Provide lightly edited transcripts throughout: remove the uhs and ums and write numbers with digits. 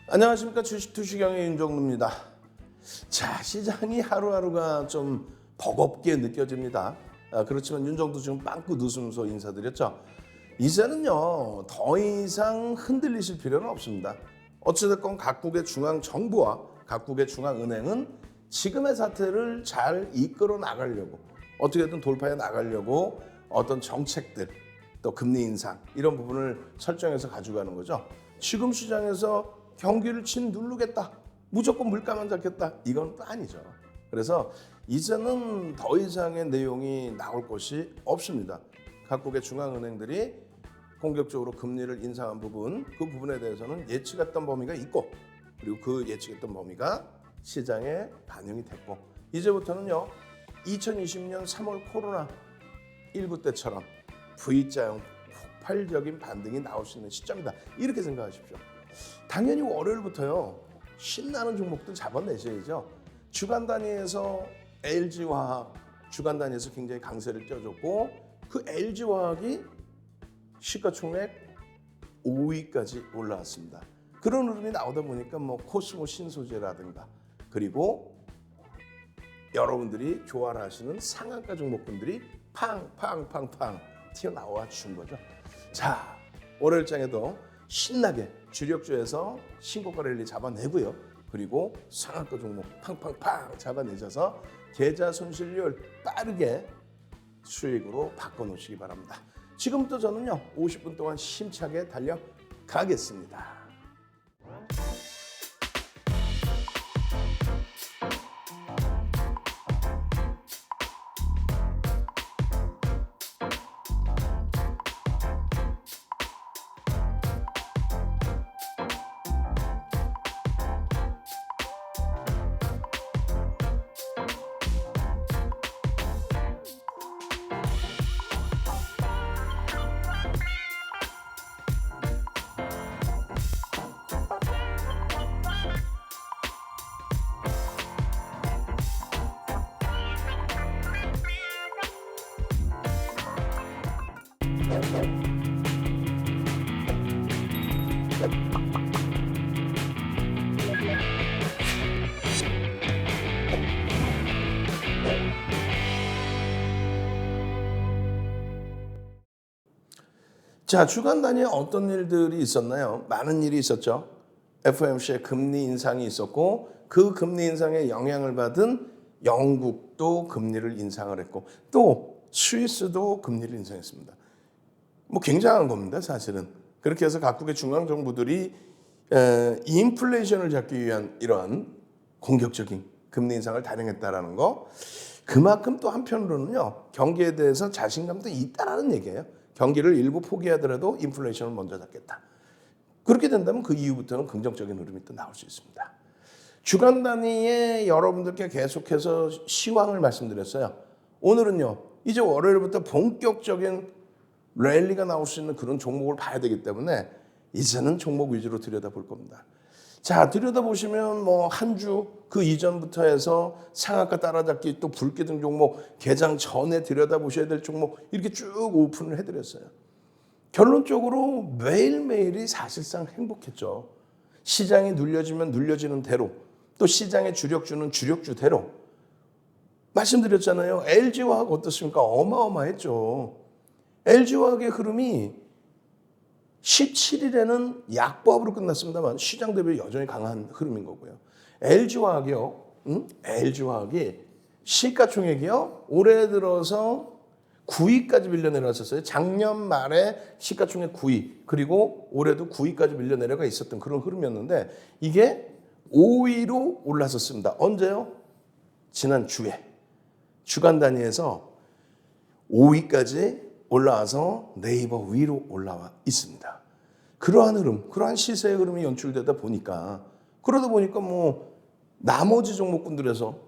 안녕하십니까. 주식투시경의 윤정루입니다. 자, 시장이 하루하루가 좀 버겁게 느껴집니다. 그렇지만 윤정도 지금 빵꾸 웃으면서 인사드렸죠. 이제는요, 더 이상 흔들리실 필요는 없습니다. 어찌됐건 각국의 중앙정부와 각국의 중앙은행은 지금의 사태를 잘 이끌어 나가려고, 어떻게든 돌파해 나가려고 어떤 정책들, 또 금리 인상 이런 부분을 설정해서 가져가는 거죠. 지금 시장에서 경기를 짓누르겠다, 무조건 물가만 잡겠다, 이건 또 아니죠. 그래서 이제는 더 이상의 내용이 나올 것이 없습니다. 각국의 중앙은행들이 공격적으로 금리를 인상한 부분, 그 부분에 대해서는 예측했던 범위가 있고, 그리고 그 예측했던 범위가 시장에 반영이 됐고, 이제부터는요 2020년 3월 코로나19 때처럼 V자형 폭발적인 반등이 나올 수 있는 시점이다, 이렇게 생각하십시오. 당연히 월요일부터요 신나는 종목들 잡아내셔야죠. 주간 단위에서 LG화학 주간 단위에서 굉장히 강세를 띄워줬고, 그 LG화학이 시가총액 5위까지 올라왔습니다. 그런 흐름이 나오다 보니까 코스모 신소재라든가, 그리고 여러분들이 좋아하시는 상한가 종목군들이 팡팡팡팡 튀어나와 준 거죠. 자, 월요일장에도 신나게 주력주에서 신고가 랠리 잡아내고요. 그리고 상한가 종목 팡팡팡 잡아내셔서 계좌 손실률 빠르게 수익으로 바꿔놓으시기 바랍니다. 지금부터 저는요 50분 동안 힘차게 달려가겠습니다. 자, 주간 단위에 어떤 일들이 있었나요? 많은 일이 있었죠. FOMC의 금리 인상이 있었고, 그 금리 인상에 영향을 받은 영국도 금리를 인상을 했고, 또 스위스도 금리를 인상했습니다. 굉장한 겁니다, 사실은. 그렇게 해서 각국의 중앙 정부들이 인플레이션을 잡기 위한 이런 공격적인 금리 인상을 단행했다라는 거, 그만큼 또 한편으로는요 경기에 대해서 자신감도 있다라는 얘기예요. 경기를 일부 포기하더라도 인플레이션을 먼저 잡겠다. 그렇게 된다면 그 이후부터는 긍정적인 흐름이 또 나올 수 있습니다. 주간 단위에 여러분들께 계속해서 시황을 말씀드렸어요. 오늘은요 이제 월요일부터 본격적인 랠리가 나올 수 있는 그런 종목을 봐야 되기 때문에 이제는 종목 위주로 들여다볼 겁니다. 자, 들여다보시면 한 주 그 이전부터 해서 상한가 따라잡기, 또 불기둥 종목, 개장 전에 들여다보셔야 될 종목, 이렇게 쭉 오픈을 해드렸어요. 결론적으로 매일매일이 사실상 행복했죠. 시장이 눌려지면 눌려지는 대로, 또 시장의 주력주는 주력주대로. 말씀드렸잖아요. LG화학 어떻습니까? 어마어마했죠. LG화학의 흐름이 17일에는 약보합으로 끝났습니다만 시장 대비 여전히 강한 흐름인 거고요. LG화학이요. LG화학이 시가총액이요. 올해 들어서 9위까지 밀려 내려왔었어요. 작년 말에 시가총액 9위, 그리고 올해도 9위까지 밀려 내려가 있었던 그런 흐름이었는데, 이게 5위로 올랐었습니다. 언제요? 지난 주에. 주간 단위에서 5위까지 올라와서 네이버 위로 올라와 있습니다. 그러한 흐름, 그러한 시세의 흐름이 연출되다 보니까, 그러다 보니까 나머지 종목군들에서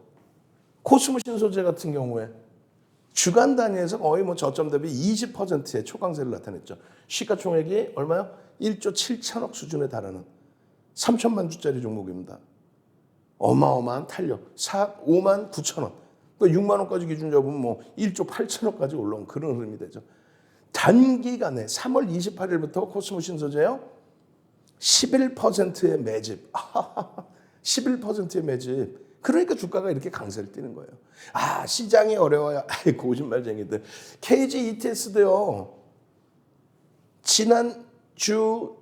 코스모 신소재 같은 경우에 주간 단위에서 거의 저점 대비 20%의 초강세를 나타냈죠. 시가총액이 얼마요? 1조 7천억 수준에 달하는 3천만 주짜리 종목입니다. 어마어마한 탄력. 5만 9천 원. 6만 원까지 기준 잡으면 1조 8천억까지 올라온 그런 흐름이 되죠. 단기간에 3월 28일부터 코스모 신소재요. 11%의 매집. 11%의 매집. 그러니까 주가가 이렇게 강세를 띠는 거예요. 시장이 어려워요. 거짓말쟁이들. KG ETS도요. 지난주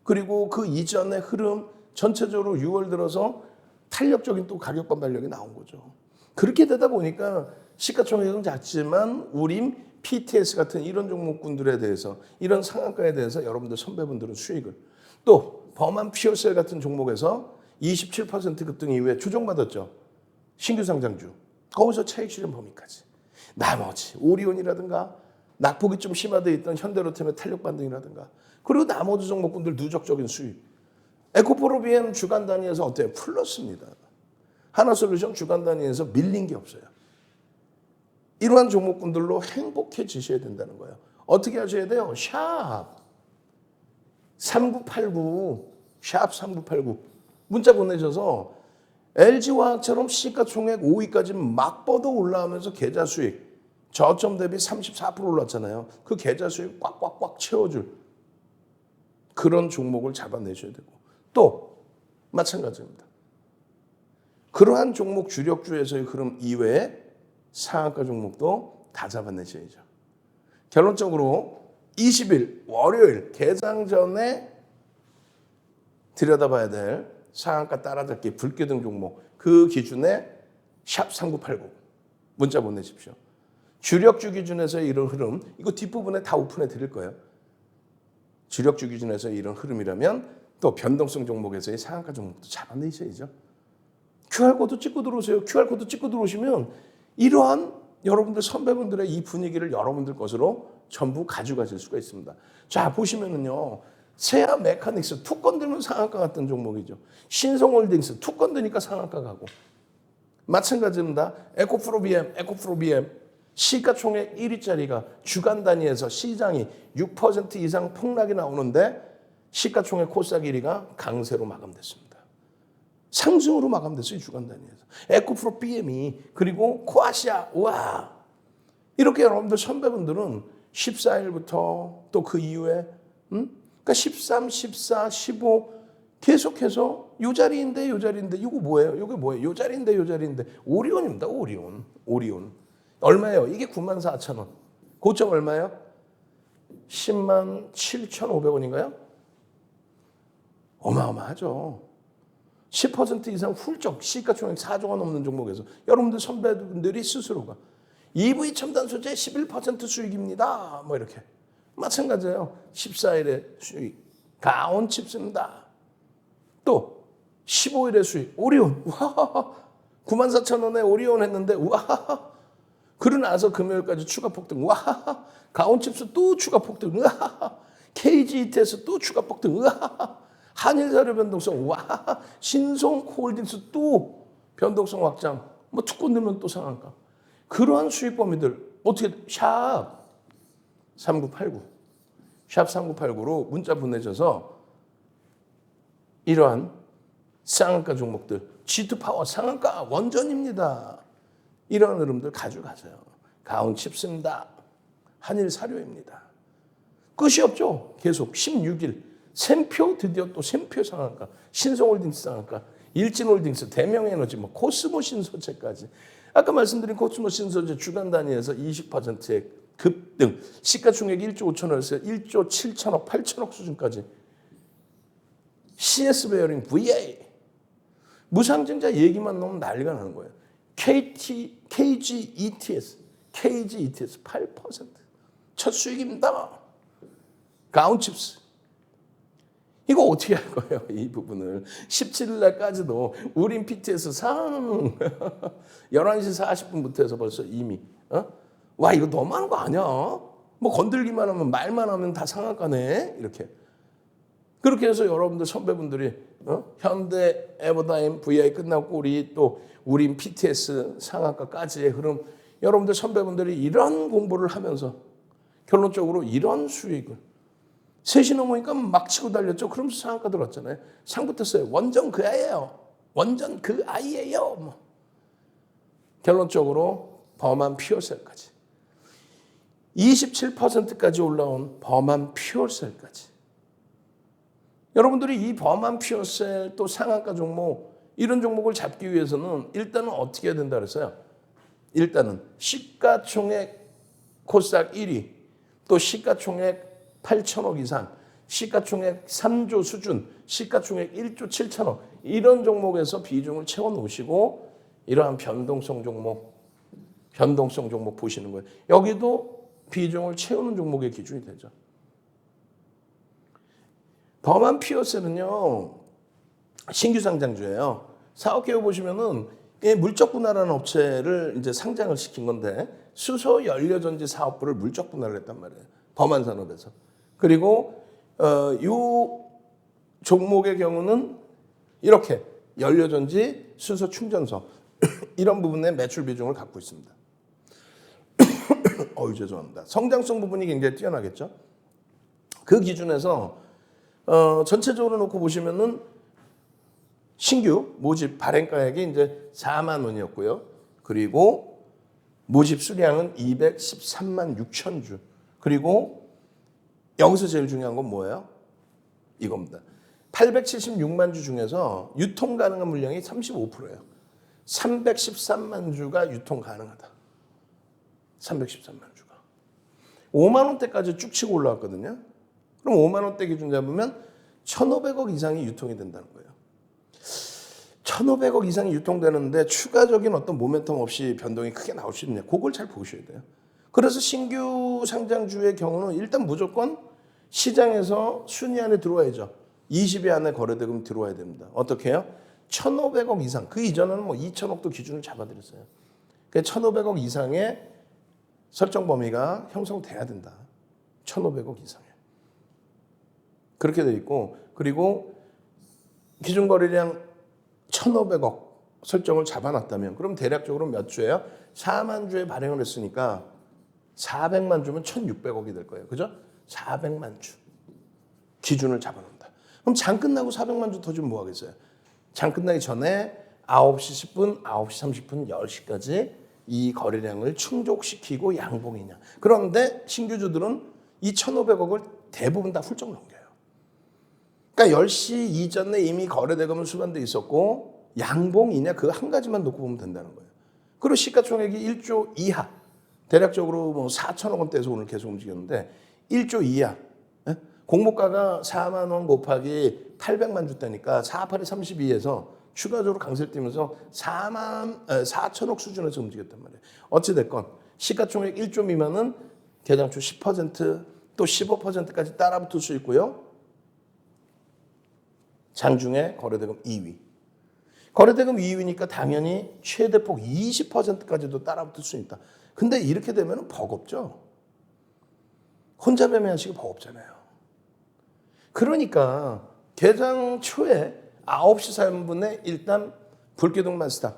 그리고 그 이전의 흐름 전체적으로 6월 들어서 탄력적인 또 가격 반발력이 나온 거죠. 그렇게 되다 보니까 시가총액은 작지만 우림, PTS 같은 이런 종목군들에 대해서 이런 상한가에 대해서 여러분들 선배분들은 수익을 또 범한 피어셀 같은 종목에서 27% 급등 이후에 조정받았죠. 신규 상장주. 거기서 차익 실현 범위까지. 나머지 오리온이라든가 낙폭이 좀 심화되어 있던 현대로템의 탄력 반등이라든가 그리고 나머지 종목군들 누적적인 수익. 에코프로비엠 주간 단위에서 어때요? 플러스입니다. 하나솔루션 주간 단위에서 밀린 게 없어요. 이러한 종목군들로 행복해지셔야 된다는 거예요. 어떻게 하셔야 돼요? 샵 3989 샵 3989 문자 보내셔서 LG화학처럼 시가총액 5위까지 막 뻗어 올라오면서 계좌 수익 저점 대비 34% 올랐잖아요. 그 계좌 수익 꽉꽉꽉 채워줄 그런 종목을 잡아내셔야 되고 또 마찬가지입니다. 그러한 종목 주력주에서의 흐름 이외에 상한가 종목도 다 잡아내셔야죠. 결론적으로 20일 월요일 개장 전에 들여다봐야 될 상한가 따라잡기 불기둥 종목 그 기준에 샵 3989 문자 보내십시오. 주력주 기준에서의 이런 흐름 이거 뒷부분에 다 오픈해 드릴 거예요. 주력주 기준에서의 이런 흐름이라면 또 변동성 종목에서의 상한가 종목도 잡아내셔야죠. QR코드 찍고 들어오세요. QR코드 찍고 들어오시면 이러한 여러분들 선배분들의 이 분위기를 여러분들 것으로 전부 가져가실 수가 있습니다. 자 보시면은요. 세아 메카닉스 툭 건들면 상한가 같은 종목이죠. 신성홀딩스 툭 건드니까 상한가 가고 마찬가지입니다. 에코프로비엠 시가총액 1위짜리가 주간 단위에서 시장이 6% 이상 폭락이 나오는데 시가총액 코스닥 1위가 강세로 마감됐습니다. 상승으로 마감됐어요. 주간 단위에서. 에코프로 BM이 그리고 코아시아 와 이렇게 여러분들 선배분들은 14일부터 또 그 이후에 그러니까 13, 14, 15 계속해서 요 자리인데 이거 뭐예요? 이게 뭐예요? 요 자리인데 오리온입니다. 오리온. 얼마예요? 이게 94,000원. 고점 얼마예요? 107,500원인가요? 어마어마하죠. 10% 이상 훌쩍 시가총액 4조가 넘는 종목에서 여러분들 선배분들이 스스로가 EV 첨단 소재 11% 수익입니다. 뭐 이렇게. 마찬가지예요. 14일에 수익. 가온 칩스입니다. 또 15일에 수익. 오리온. 와 94,000원에 오리온 했는데 와 그러고 나서 금요일까지 추가 폭등. 와 가온 칩스 또 추가 폭등. 와 KG ETS 또 추가 폭등. 와 한일사료 변동성. 와 신성홀딩스 또 변동성 확장. 뭐 투권 들면 또 상한가. 그러한 수익 범위들 어떻게 샵 3989 샵 3989로 문자 보내셔서 이러한 상한가 종목들 G2파워 상한가 원전입니다. 이런 흐름들 가져가세요. 가온 칩스입니다. 한일 사료입니다. 끝이 없죠. 계속 16일 샘표 드디어 또 샘표 상한가 신성홀딩스 상한가 일진홀딩스 대명에너지 뭐 코스모 신소재까지 아까 말씀드린 코스모 신소재 주간 단위에서 20%의 급등 시가총액 1조 5천억에서 1조 7천억 8천억 수준까지 CS 베어링 VA 무상증자 얘기만 나오면 난리가 나는 거예요. KG ETS 8% 첫 수익입니다. 가온칩스 이거 어떻게 할 거예요? 이 부분을 17일 날까지도 우린 PTS 상 11시 40분부터 해서 벌써 이미 와 이거 너무한 거 아니야? 뭐 건들기만 하면 말만 하면 다 상한가네 이렇게 그렇게 해서 여러분들 선배분들이 현대 에버다임 VI 끝나고 우린 PTS 상한가까지의 흐름 여러분들 선배분들이 이런 공부를 하면서 결론적으로 이런 수익을 3시 넘으니까 막 치고 달렸죠. 그러면서 상한가 들었잖아요. 상 붙었어요. 원전 그 아이예요. 원전 그 아이예요. 뭐. 결론적으로 범한 퓨어셀까지 27%까지 올라온 범한 퓨어셀까지 여러분들이 이 범한 퓨어셀 또 상한가 종목 이런 종목을 잡기 위해서는 일단은 어떻게 해야 된다 그랬어요? 일단은 시가총액 코스닥 1위, 또 시가총액 8천억 이상, 시가총액 3조 수준, 시가총액 1조 7천억 이런 종목에서 비중을 채워 놓으시고 이러한 변동성 종목 보시는 거예요. 여기도 비중을 채우는 종목의 기준이 되죠. 범한 퓨어셀은요 신규 상장주예요. 사업계획 보시면은 물적 분할하는 업체를 이제 상장을 시킨 건데 수소 연료전지 사업부를 물적 분할을 했단 말이에요. 범한 산업에서. 그리고 이 종목의 경우는 이렇게 연료전지, 수소 충전소 이런 부분에 매출 비중을 갖고 있습니다. 죄송합니다. 성장성 부분이 굉장히 뛰어나겠죠. 그 기준에서 전체적으로 놓고 보시면은 신규 모집 발행가액이 이제 4만 원이었고요. 그리고 모집 수량은 213만 6천 주. 그리고 여기서 제일 중요한 건 뭐예요? 이겁니다. 876만 주 중에서 유통 가능한 물량이 35%예요. 313만 주가 유통 가능하다. 313만 주가. 5만 원대까지 쭉 치고 올라왔거든요. 그럼 5만 원대 기준 잡으면 1,500억 이상이 유통이 된다는 거예요. 1,500억 이상이 유통되는데 추가적인 어떤 모멘텀 없이 변동이 크게 나올 수 있느냐. 그걸 잘 보셔야 돼요. 그래서 신규 상장주의 경우는 일단 무조건 시장에서 순위 안에 들어와야죠. 20위 안에 거래대금 들어와야 됩니다. 어떻게 해요? 1,500억 이상. 그 이전에는 뭐 2,000억도 기준을 잡아드렸어요. 그러니까 1,500억 이상의 설정 범위가 형성돼야 된다. 1,500억 이상에. 그렇게 돼 있고 그리고 기준 거래량 1,500억 설정을 잡아놨다면 그럼 대략적으로 몇 주예요? 4만 주에 발행을 했으니까 400만 주면 1,600억이 될 거예요. 그죠? 400만 주 기준을 잡아놓는다. 그럼 장 끝나고 400만 주 터지면 뭐 하겠어요? 장 끝나기 전에 9시 10분, 9시 30분, 10시까지 이 거래량을 충족시키고 양봉이냐. 그런데 신규주들은 이 1,500억을 대부분 다 훌쩍 넘겨요. 그러니까 10시 이전에 이미 거래대금은 수반돼 있었고 양봉이냐 그 한 가지만 놓고 보면 된다는 거예요. 그리고 시가총액이 1조 이하 대략적으로 뭐 4천억 원대에서 오늘 계속 움직였는데 1조 이하 공모가가 4만 원 곱하기 800만 주대니까 4, 8에 32에서 추가적으로 강세를 띄면서 4천억 수준에서 움직였단 말이에요. 어찌됐건 시가총액 1조 미만은 개장초 10% 또 15%까지 따라붙을 수 있고요. 장중에 거래대금 2위. 거래대금 2위니까 당연히 최대폭 20%까지도 따라붙을 수 있다. 근데 이렇게 되면 버겁죠. 혼자 매매하시기 버겁잖아요. 그러니까 개장 초에 9시 3분에 일단 불기둥 마스터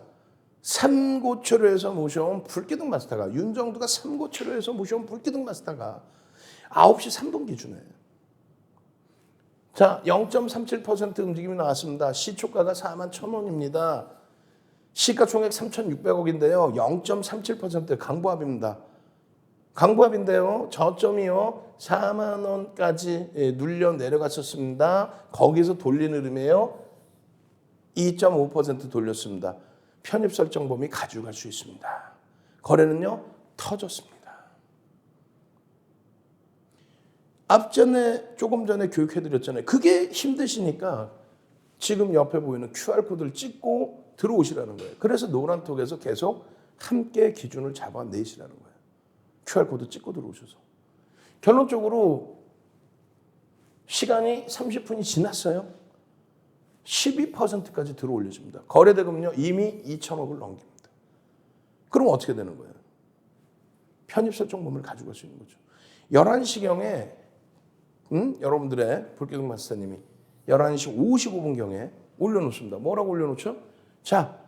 3고초로에서 모셔온 불기둥 마스터가 윤정두가 3고초로에서 모셔온 불기둥 마스터가 9시 3분 기준에 자 0.37% 움직임이 나왔습니다. 시초가가 4만 1,000원입니다. 시가총액 3,600억인데요. 0.37% 강보합입니다. 강보합인데요. 저점이요. 4만 원까지 눌려 내려갔었습니다. 거기서 돌린 흐름이에요. 2.5% 돌렸습니다. 편입 설정 범위 가져갈 수 있습니다. 거래는요. 터졌습니다. 앞전에 조금 전에 교육해드렸잖아요. 그게 힘드시니까 지금 옆에 보이는 QR코드를 찍고 들어오시라는 거예요. 그래서 노란톡에서 계속 함께 기준을 잡아내시라는 거예요. QR코드 찍고 들어오셔서. 결론적으로 시간이 30분이 지났어요. 12%까지 들어올려집니다. 거래대금은요 이미 2천억을 넘깁니다. 그럼 어떻게 되는 거예요? 편입 설정 범위를 가지고 갈 수 있는 거죠. 11시경에 여러분들의 불기둥 마스터님이 11시 55분경에 올려놓습니다. 뭐라고 올려놓죠? 자,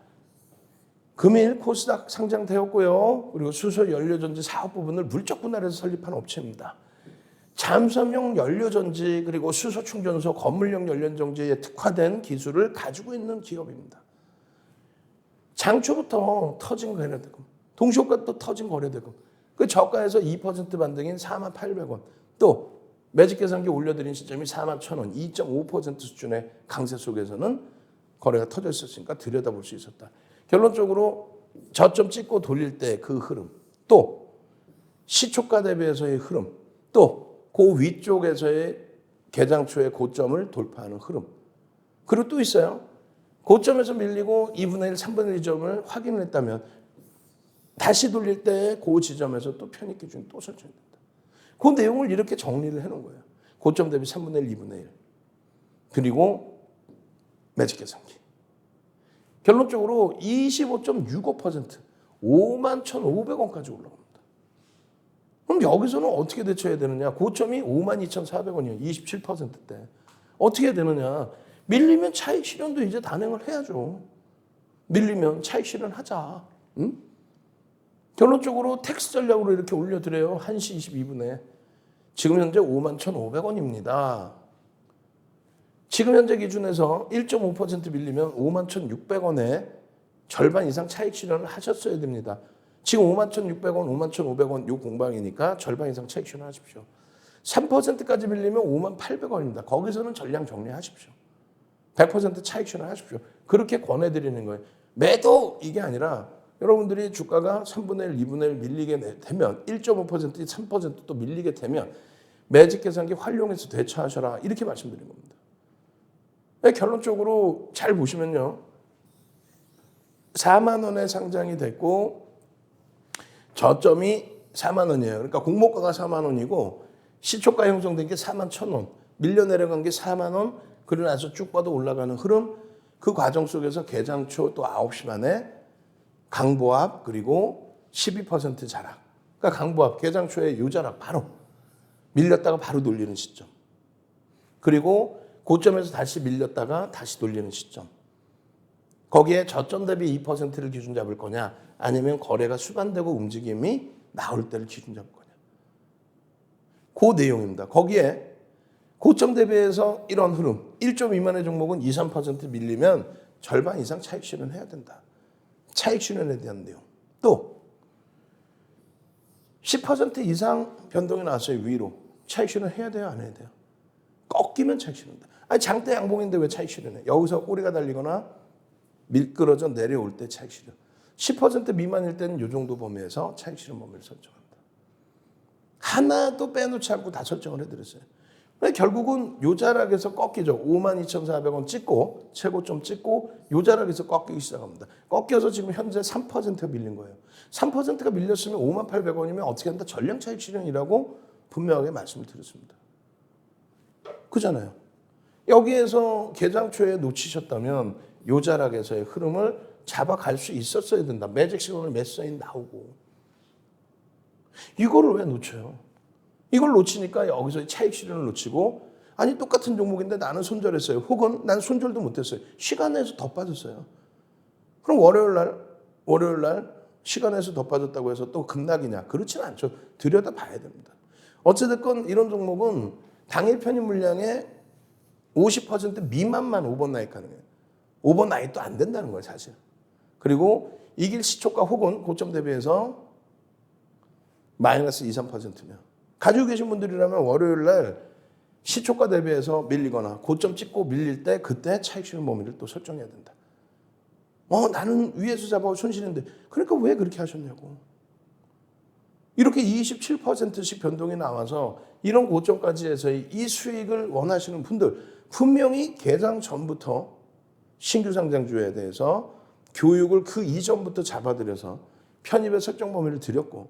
금일 코스닥 상장되었고요. 그리고 수소 연료전지 사업 부분을 물적 분할해서 설립한 업체입니다. 잠수함용 연료전지 그리고 수소 충전소 건물용 연료전지에 특화된 기술을 가지고 있는 기업입니다. 장초부터 터진 거래대금, 동시효과 또 터진 거래대금, 그 저가에서 2% 반등인 4만 800원, 또 매직 계산기 올려드린 시점이 41,000원, 2.5% 수준의 강세 속에서는 거래가 터져 있었으니까 들여다볼 수 있었다. 결론적으로 저점 찍고 돌릴 때 그 흐름, 또 시초가 대비해서의 흐름, 또 그 위쪽에서의 개장 초의 고점을 돌파하는 흐름. 그리고 또 있어요. 고점에서 밀리고 2분의 1, 3분의 1 점을 확인을 했다면 다시 돌릴 때 그 지점에서 또 편입 기준이 또 설정이 된다. 그 내용을 이렇게 정리를 해놓은 거예요. 고점 대비 3분의 1, 2분의 1. 그리고 매직 계산기. 결론적으로 25.65%, 51,500원까지 올라갑니다. 그럼 여기서는 어떻게 대처해야 되느냐? 고점이 52,400원이에요. 27%대. 어떻게 해야 되느냐? 밀리면 차익 실현도 이제 단행을 해야죠. 밀리면 차익 실현하자. 응? 결론적으로 텍스 전략으로 이렇게 올려드려요. 1시 22분에. 지금 현재 51,500원입니다. 지금 현재 기준에서 1.5% 밀리면 51,600원에 절반 이상 차익 실현을 하셨어야 됩니다. 지금 51,600원, 51,500원 요 공방이니까 절반 이상 차익 실현하십시오. 3%까지 밀리면 58,000원입니다. 거기서는 전량 정리하십시오. 100% 차익 실현하십시오. 그렇게 권해드리는 거예요. 매도 이게 아니라 여러분들이 주가가 3분의 1, 2분의 1 밀리게 되면 1.5%, 3%또 밀리게 되면 매직 계산기 활용해서 대처하셔라. 이렇게 말씀드린 겁니다. 결론적으로 잘 보시면요. 4만 원에 상장이 됐고 저점이 4만 원이에요. 그러니까 공모가가 4만 원이고 시초가 형성된 게 41,000원. 밀려 내려간 게 4만 원. 그러고 나서 쭉 뻗어 올라가는 흐름. 그 과정 속에서 개장초 또 9시 반에 강보합 그리고 12% 자락. 그러니까 강보합 개장초에 요자락 바로 밀렸다가 바로 돌리는 시점. 그리고 고점에서 다시 밀렸다가 다시 돌리는 시점. 거기에 저점 대비 2%를 기준 잡을 거냐 아니면 거래가 수반되고 움직임이 나올 때를 기준 잡을 거냐. 그 내용입니다. 거기에 고점 대비해서 이런 흐름 1점 미만의 종목은 2, 3% 밀리면 절반 이상 차익 실현해야 된다. 차익 실현에 대한 내용. 또 10% 이상 변동이 나왔어요. 위로. 차익 실현해야 돼요? 안 해야 돼요? 꺾이면 차익 실현한다. 아니 장대 양봉인데 왜 차익 실현해? 여기서 꼬리가 달리거나 밀끄러져 내려올 때 차익 실현. 10% 미만일 때는 이 정도 범위에서 차익 실현 범위를 설정한다. 하나도 빼놓지 않고 다 설정을 해드렸어요. 결국은 요 자락에서 꺾이죠. 52,400원 찍고 최고점 찍고 요 자락에서 꺾이기 시작합니다. 꺾여서 지금 현재 3%가 밀린 거예요. 3%가 밀렸으면 58,000원이면 어떻게 한다? 전량 차익 실현이라고 분명하게 말씀을 드렸습니다. 그잖아요. 여기에서 개장 초에 놓치셨다면 요 자락에서의 흐름을 잡아갈 수 있었어야 된다. 매직 시그널 몇 사인 나오고. 이거를 왜 놓쳐요? 이걸 놓치니까 여기서 차익 실현을 놓치고 아니 똑같은 종목인데 나는 손절했어요. 혹은 난 손절도 못했어요. 시간에서 더 빠졌어요. 그럼 월요일 날 시간에서 더 빠졌다고 해서 또 급락이냐? 그렇지는 않죠. 들여다봐야 됩니다. 어찌됐건 이런 종목은 당일 편입 물량의 50% 미만만 오버나잇 가능해요. 오버나잇도 안 된다는 거예요, 사실. 그리고 이길 시초가 혹은 고점 대비해서 마이너스 2, 3%면 가지고 계신 분들이라면 월요일 날 시초가 대비해서 밀리거나 고점 찍고 밀릴 때 그때 차익 실현 범위를 또 설정해야 된다. 나는 위에서 잡아 손실인데 그러니까 왜 그렇게 하셨냐고. 이렇게 27%씩 변동이 나와서 이런 고점까지 해서의 이 수익을 원하시는 분들 분명히 개장 전부터 신규 상장주에 대해서 교육을 그 이전부터 잡아들여서 편입의 설정 범위를 드렸고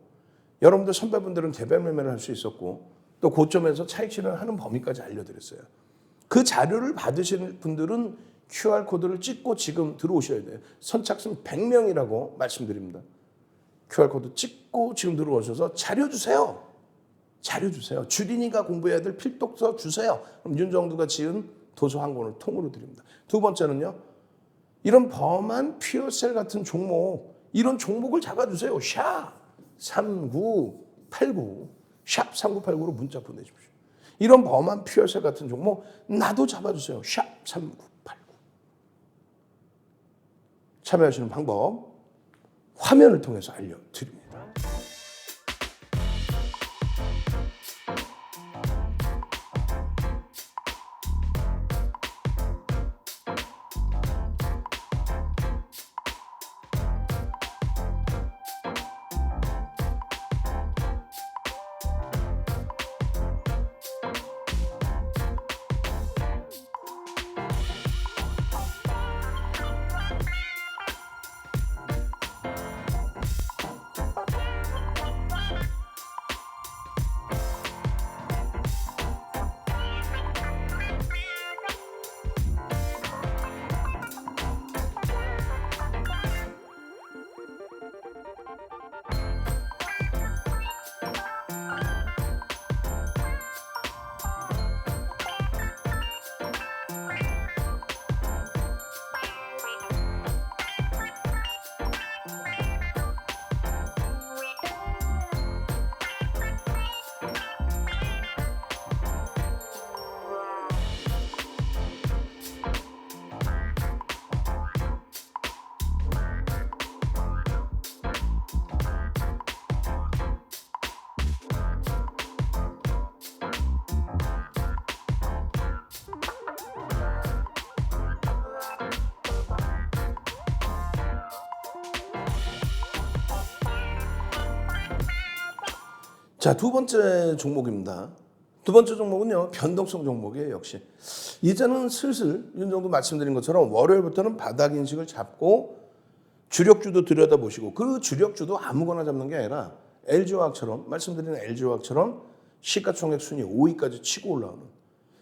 여러분들 선배분들은 개별 매매를 할 수 있었고 또 고점에서 차익 실현을 하는 범위까지 알려드렸어요. 그 자료를 받으시는 분들은 QR코드를 찍고 지금 들어오셔야 돼요. 선착순 100명이라고 말씀드립니다. QR코드 찍고 지금 들어오셔서 자료 주세요. 자료 주세요. 주린이가 공부해야 될 필독서 주세요. 그럼 윤정두가 지은 도서 한 권을 통으로 드립니다. 두 번째는요. 이런 범한 퓨어셀 같은 종목 이런 종목을 잡아주세요. 샵 3989 샵 3989로 문자 보내주십시오. 이런 범한 퓨어셀 같은 종목 나도 잡아주세요. 샵 3989 참여하시는 방법 화면을 통해서 알려드립니다. 자, 두 번째 종목입니다. 두 번째 종목은요, 변동성 종목이에요, 역시. 이제는 슬슬 윤정도 말씀드린 것처럼 월요일부터는 바닥 인식을 잡고 주력주도 들여다보시고, 그 주력주도 아무거나 잡는 게 아니라 LG화학처럼, 말씀드린 LG화학처럼 시가총액 순위 5위까지 치고 올라오는,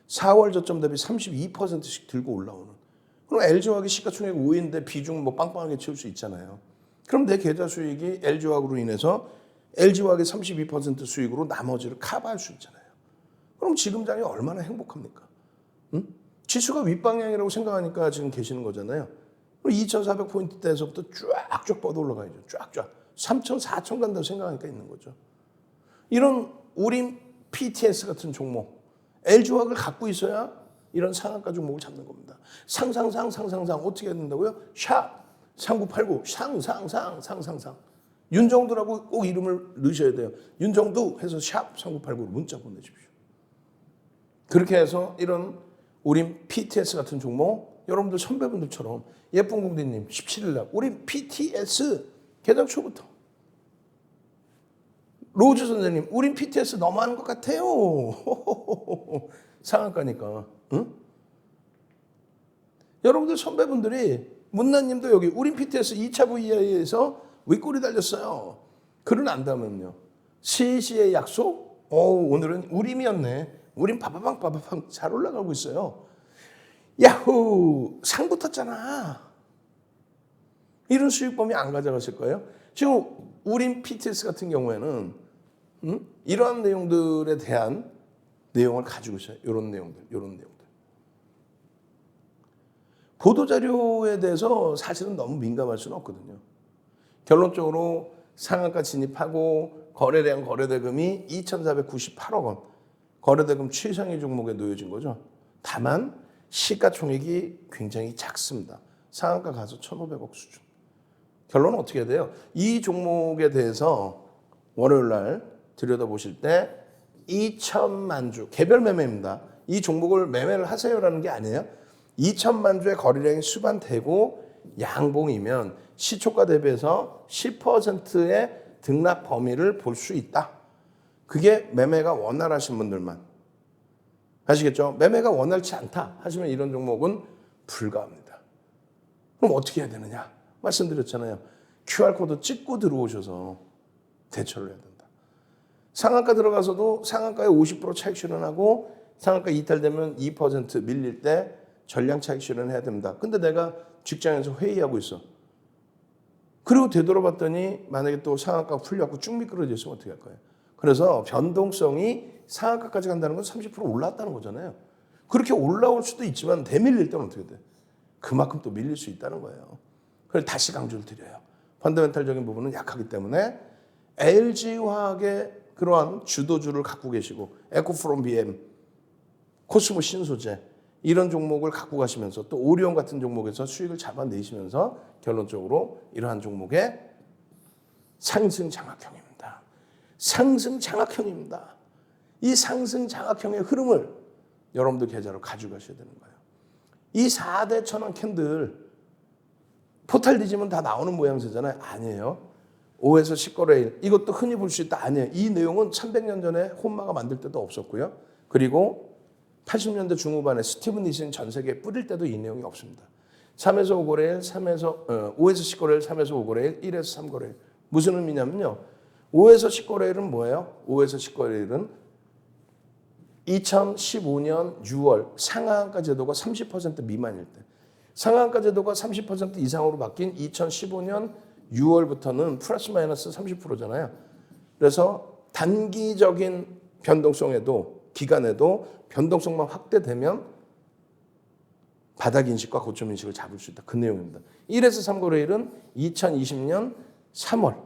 4월 저점 대비 32%씩 들고 올라오는. 그럼 LG화학이 시가총액 5위인데 비중 뭐 빵빵하게 채울 수 있잖아요. 그럼 내 계좌 수익이 LG화학으로 인해서 LG화학의 32% 수익으로 나머지를 커버할 수 있잖아요. 그럼 지금 장이 얼마나 행복합니까? 응? 지수가 윗방향이라고 생각하니까 지금 계시는 거잖아요. 2400포인트대에서부터 쫙쫙 뻗어 올라가야죠. 쫙쫙. 3000, 4000 간다고 생각하니까 있는 거죠. 이런 우림 PTS 같은 종목, LG화학을 갖고 있어야 이런 상한가 종목을 잡는 겁니다. 상상상 어떻게 해야 된다고요? 샵 3989 상상상. 윤정두라고 꼭 이름을 넣으셔야 돼요. 윤정두 해서 샵 3989로 문자 보내십시오. 그렇게 해서 이런 우림 PTS 같은 종목, 여러분들 선배분들처럼 예쁜 공대님 17일 날 우림 PTS 개장 초부터, 로즈 선생님 우림 PTS 너무하는 것 같아요. 상한가니까. 응? 여러분들 선배분들이 문나님도 여기 우림 PTS 2차 VI에서 윗골이 달렸어요. 글을 안다면요. 시시의 약속? 오늘은 우림이었네. 우림 빠바방 잘 올라가고 있어요. 야호! 상 붙었잖아. 이런 수익범위 안 가져가실 거예요? 지금 우림 PTS 같은 경우에는 이러한 내용들에 대한 내용을 가지고 있어요. 이런 내용들. 보도자료에 대해서 사실은 너무 민감할 수는 없거든요. 결론적으로 상한가 진입하고 거래량 거래대금이 2,498억 원. 거래대금 최상위 종목에 놓여진 거죠. 다만 시가총액이 굉장히 작습니다. 상한가 가서 1,500억 수준. 결론은 어떻게 해야 돼요? 이 종목에 대해서 월요일 날 들여다보실 때 2천만 주, 개별 매매입니다. 이 종목을 매매를 하세요라는 게 아니에요. 2천만 주의 거래량이 수반되고 양봉이면 시초가 대비해서 10%의 등락 범위를 볼 수 있다. 그게 매매가 원활하신 분들만. 아시겠죠? 매매가 원활치 않다 하시면 이런 종목은 불가합니다. 그럼 어떻게 해야 되느냐? 말씀드렸잖아요. QR코드 찍고 들어오셔서 대처를 해야 된다. 상한가 들어가서도 상한가에 50% 차익 실현하고 상한가 이탈되면 2% 밀릴 때 전량 차익 실현해야 됩니다. 근데 내가 직장에서 회의하고 있어. 그리고 되돌아봤더니 만약에 또 상한가가 풀려갖고 쭉 미끄러져 있으면 어떻게 할 거예요? 그래서 변동성이 상한가까지 간다는 건 30% 올랐다는 거잖아요. 그렇게 올라올 수도 있지만 대밀릴 때는 어떻게 돼? 그만큼 또 밀릴 수 있다는 거예요. 그래서 다시 강조를 드려요. 펀더멘탈적인 부분은 약하기 때문에 LG화학의 그러한 주도주를 갖고 계시고 에코프롬 BM, 코스모 신소재 이런 종목을 갖고 가시면서 또 오리온 같은 종목에서 수익을 잡아내시면서 결론적으로 이러한 종목의 상승 장악형입니다. 상승 장악형입니다. 이 상승 장악형의 흐름을 여러분들 계좌로 가져가셔야 되는 거예요. 이 4대 천원 캔들 포탈 뒤지면 다 나오는 모양새잖아요. 아니에요. 5에서 10거래일 이것도 흔히 볼 수 있다. 아니에요. 이 내용은 300년 전에 혼마가 만들 때도 없었고요. 그리고 80년대 중후반에 스티븐 니슨 전 세계에 뿌릴 때도 이 내용이 없습니다. 3에서 5거래일, 5에서 10거래일, 3에서 5거래일, 1에서 3거래일. 무슨 의미냐면요. 5에서 10거래일은 뭐예요? 5에서 10거래일은 2015년 6월 상한가 제도가 30% 미만일 때, 상한가 제도가 30% 이상으로 바뀐 2015년 6월부터는 플러스 마이너스 30%잖아요. 그래서 단기적인 변동성에도 기간에도 변동성만 확대되면 바닥 인식과 고점 인식을 잡을 수 있다. 그 내용입니다. 1에서 3거래일은 2020년 3월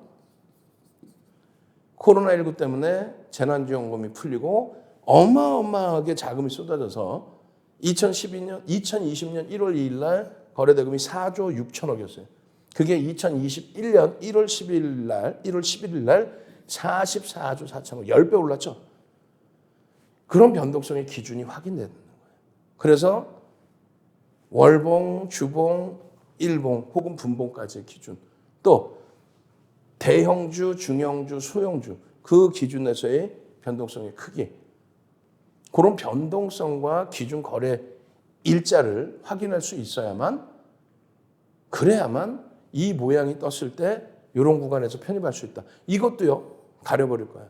코로나19 때문에 재난지원금이 풀리고 어마어마하게 자금이 쏟아져서 2020년 1월 2일 날 거래대금이 4조 6천억이었어요. 그게 2021년 1월 11일 날 44조 4천억, 10배 올랐죠. 그런 변동성의 기준이 확인되는 거예요. 그래서 월봉, 주봉, 일봉 혹은 분봉까지의 기준, 또 대형주, 중형주, 소형주 그 기준에서의 변동성의 크기. 그런 변동성과 기준 거래 일자를 확인할 수 있어야만, 그래야만 이 모양이 떴을 때 이런 구간에서 편입할 수 있다. 이것도요, 가려버릴 거예요.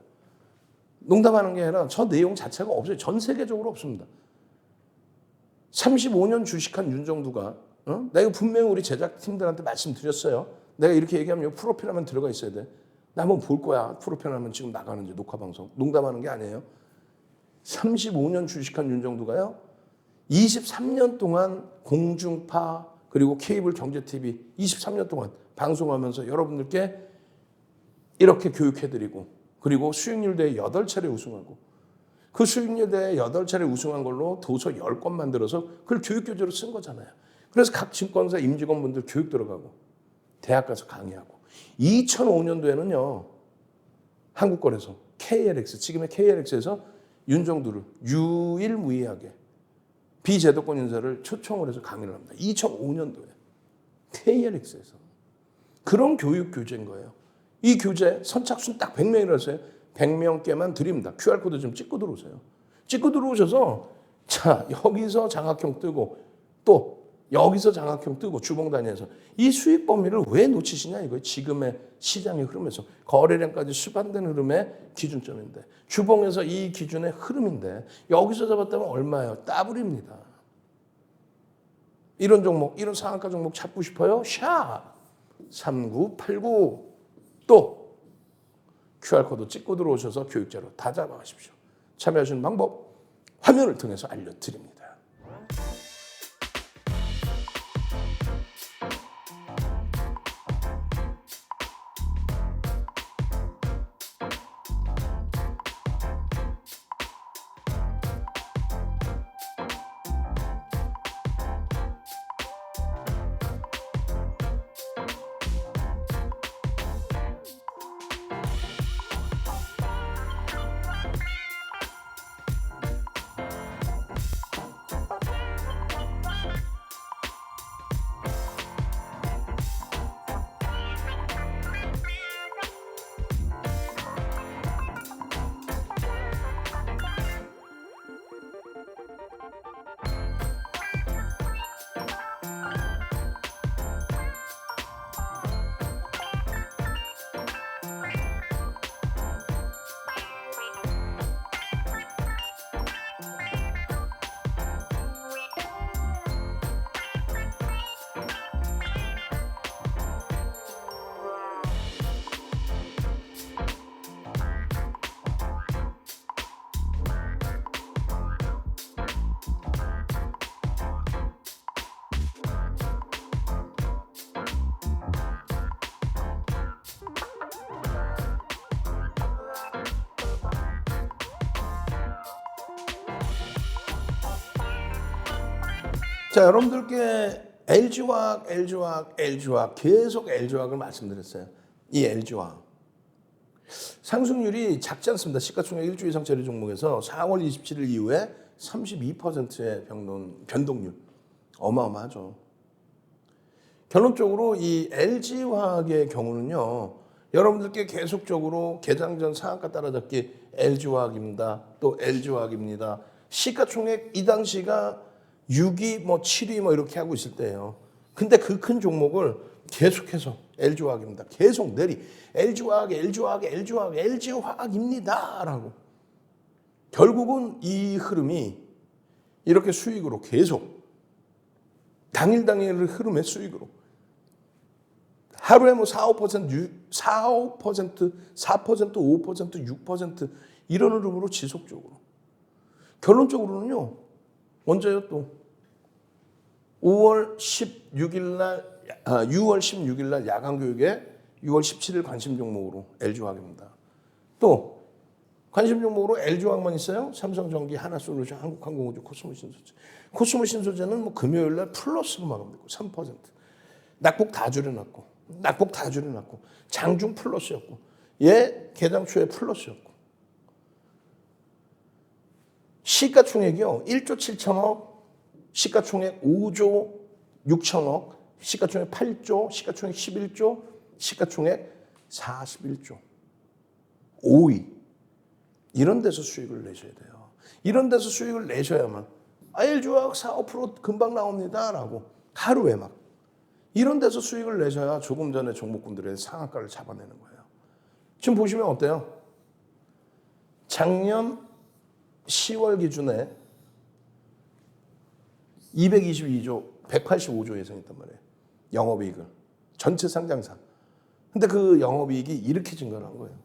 농담하는 게 아니라 저 내용 자체가 없어요. 전 세계적으로 없습니다. 35년 주식한 윤정두가, 내가 분명히 우리 제작팀들한테 말씀드렸어요. 내가 이렇게 얘기하면 이 프로필 하면 들어가 있어야 돼. 나 한번 볼 거야. 프로필 하면 지금 나가는지, 녹화방송. 농담하는 게 아니에요. 35년 주식한 윤정두가요, 23년 동안 공중파 그리고 케이블 경제TV 23년 동안 방송하면서 여러분들께 이렇게 교육해드리고, 그리고 수익률 대회 8차례 우승하고, 그 수익률 대회 8차례 우승한 걸로 도서 10권 만들어서 그걸 교육교재로 쓴 거잖아요. 그래서 각 증권사 임직원분들 교육 들어가고 대학 가서 강의하고, 2005년도에는요 한국거래소 KLX, 지금의 KLX에서 윤정두를 유일무이하게 비제도권 인사를 초청을 해서 강의를 합니다. 2005년도에 KLX에서. 그런 교육 교재인 거예요. 이 교재 선착순 딱 100명이라서요. 100명께만 드립니다. QR코드 좀 찍고 들어오세요. 찍고 들어오셔서 자, 여기서 장학형 뜨고 또 여기서 장학형 뜨고 주봉 단위에서 이 수익 범위를 왜 놓치시냐 이거예요. 지금의 시장의 흐름에서 거래량까지 수반된 흐름의 기준점인데, 주봉에서 이 기준의 흐름인데 여기서 잡았다면 얼마예요? 따블입니다. 이런 종목, 이런 상한가 종목 찾고 싶어요? 샵 3989 또 QR코드 찍고 들어오셔서 교육자로 다 잡아가십시오. 참여하시는 방법 화면을 통해서 알려드립니다. 자, 여러분들께 LG화학 계속 LG화학을 말씀드렸어요. 이 LG화학 상승률이 작지 않습니다. 시가총액 1조 이상 처리 종목에서 4월 27일 이후에 32%의 변동률 어마어마하죠. 결론적으로 이 LG화학의 경우는요, 여러분들께 계속적으로 개장 전 상한가 따라잡기 LG화학입니다. 또 LG화학입니다. 시가총액 이 당시가 6위, 7위 이렇게 하고 있을 때예요. 근데 그 큰 종목을 계속해서 LG화학입니다. 계속 LG화학입니다라고. 결국은 이 흐름이 이렇게 수익으로 계속 당일 흐름의 수익으로 하루에 4, 5%, 4%, 5%, 6% 이런 흐름으로 지속적으로. 결론적으로는요. 언제요 또 6월 16일 날 야간 교육에 6월 17일 관심 종목으로 LG화학입니다. 또 관심 종목으로 LG화학만 있어요? 삼성전기, 하나솔루션, 한국항공우주, 코스모신소재. 코스모신소재는 금요일 날 플러스로 마감됐고 3%. 낙폭 다 줄여놨고 장중 플러스였고 개장 초에 플러스였고. 시가총액이요 1조 7천억, 시가총액 5조 6천억, 시가총액 8조, 시가총액 11조, 시가총액 41조. 5위 이런 데서 수익을 내셔야 돼요. 이런 데서 수익을 내셔야만 LG화학 4, 5% 금방 나옵니다 라고 하루에 막 이런 데서 수익을 내셔야 조금 전에 종목군들의 상한가를 잡아내는 거예요. 지금 보시면 어때요? 작년 10월 기준에 222조, 185조 예상했단 말이에요. 영업이익을. 전체 상장사. 근데 그 영업이익이 이렇게 증가한 거예요.